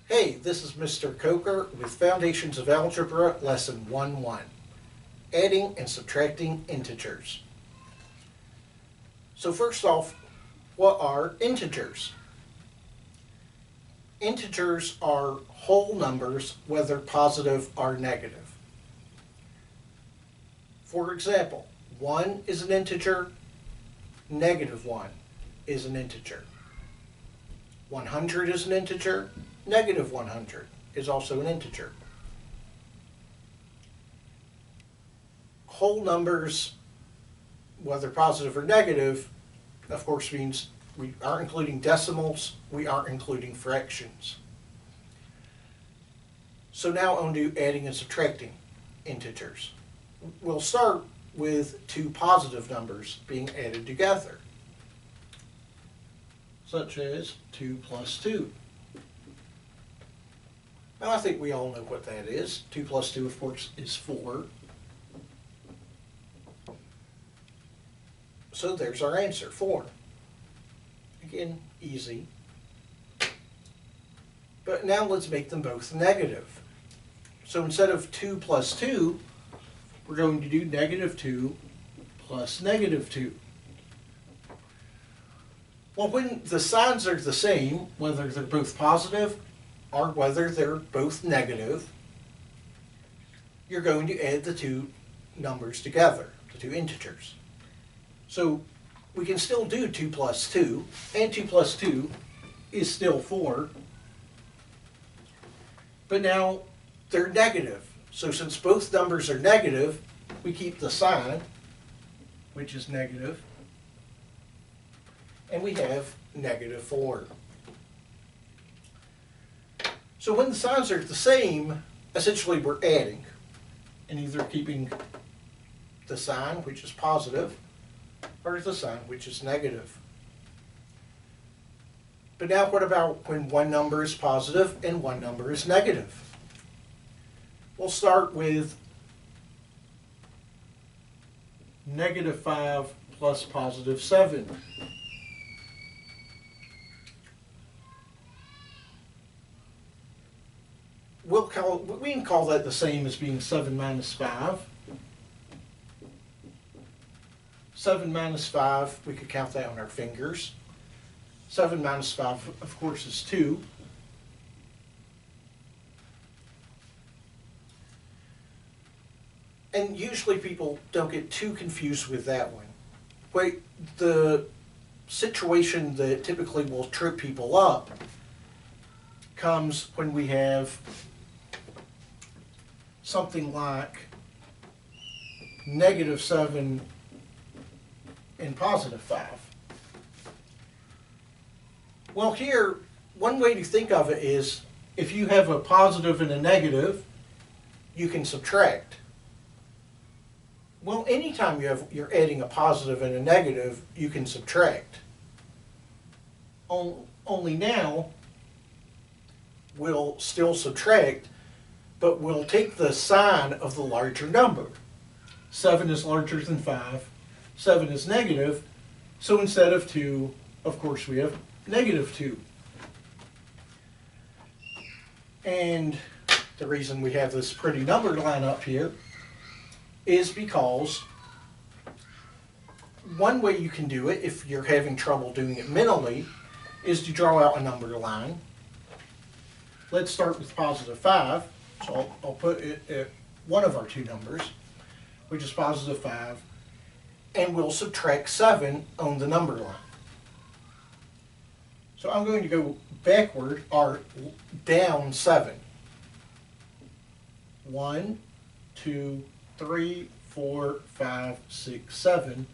Hey, this is Mr. Coker with Foundations of Algebra Lesson 1-1, Adding and Subtracting Integers. So first off, what are integers? Integers are whole numbers, whether positive or negative. For example, 1 is an integer, negative 1 is an integer. 100 is an integer, negative 100 is also an integer. Whole numbers, whether positive or negative, of course means we aren't including decimals, we aren't including fractions. So now on to adding and subtracting integers. We'll start with two positive numbers being added together, such as 2 plus 2. Now I think we all know what that is. 2 plus 2, of course, is 4. So there's our answer, 4. Again, easy. But now let's make them both negative. So instead of 2 plus 2, we're going to do negative 2 plus negative 2. Well, when the signs are the same, whether they're both positive or whether they're both negative, you're going to add the two numbers together, the two integers. So we can still do 2 plus 2, and 2 plus 2 is still 4, but now they're negative. So since both numbers are negative, we keep the sign, which is negative, and we have negative 4. So when the signs are the same, essentially we're adding, and either keeping the sign, which is positive, or the sign, which is negative. But now what about when one number is positive and one number is negative? We'll start with negative 5 plus positive 7. We can call that the same as being 7 minus 5. 7 minus 5, we could count that on our fingers. 7 minus 5, of course, is 2. And usually people don't get too confused with that one. Wait, the situation that typically will trip people up comes when we have something like negative 7 and positive 5. Well, here, one way to think of it is if you have a positive and a negative, you can subtract. Well, anytime you're adding a positive and a negative, you can subtract. Only now, we'll still subtract, but we'll take the sign of the larger number. 7 is larger than 5. 7 is negative, so instead of 2, of course, we have negative 2. And the reason we have this pretty number line up here is because one way you can do it, if you're having trouble doing it mentally, is to draw out a number line. Let's start with positive 5. So I'll put it at one of our two numbers, which is positive 5, and we'll subtract 7 on the number line. So I'm going to go backward, or down 7. 1, 2, 3, 4, 5, 6, 7.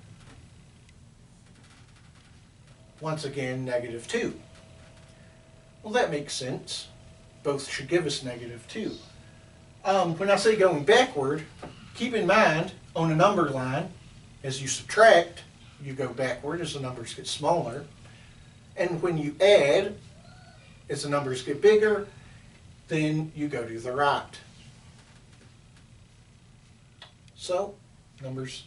Once again, negative 2. Well, that makes sense. Both should give us negative 2. When I say going backward, keep in mind on a number line, as you subtract, you go backward as the numbers get smaller. And when you add, as the numbers get bigger, then you go to the right. So, numbers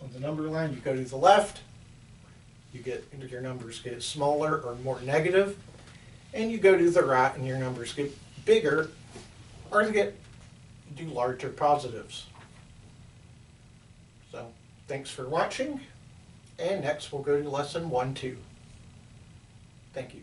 on the number line, you go to the left, your numbers get smaller or more negative, and you go to the right and your numbers get bigger, or they do larger positives. So thanks for watching, and next we'll go to lesson 1-2. Thank you.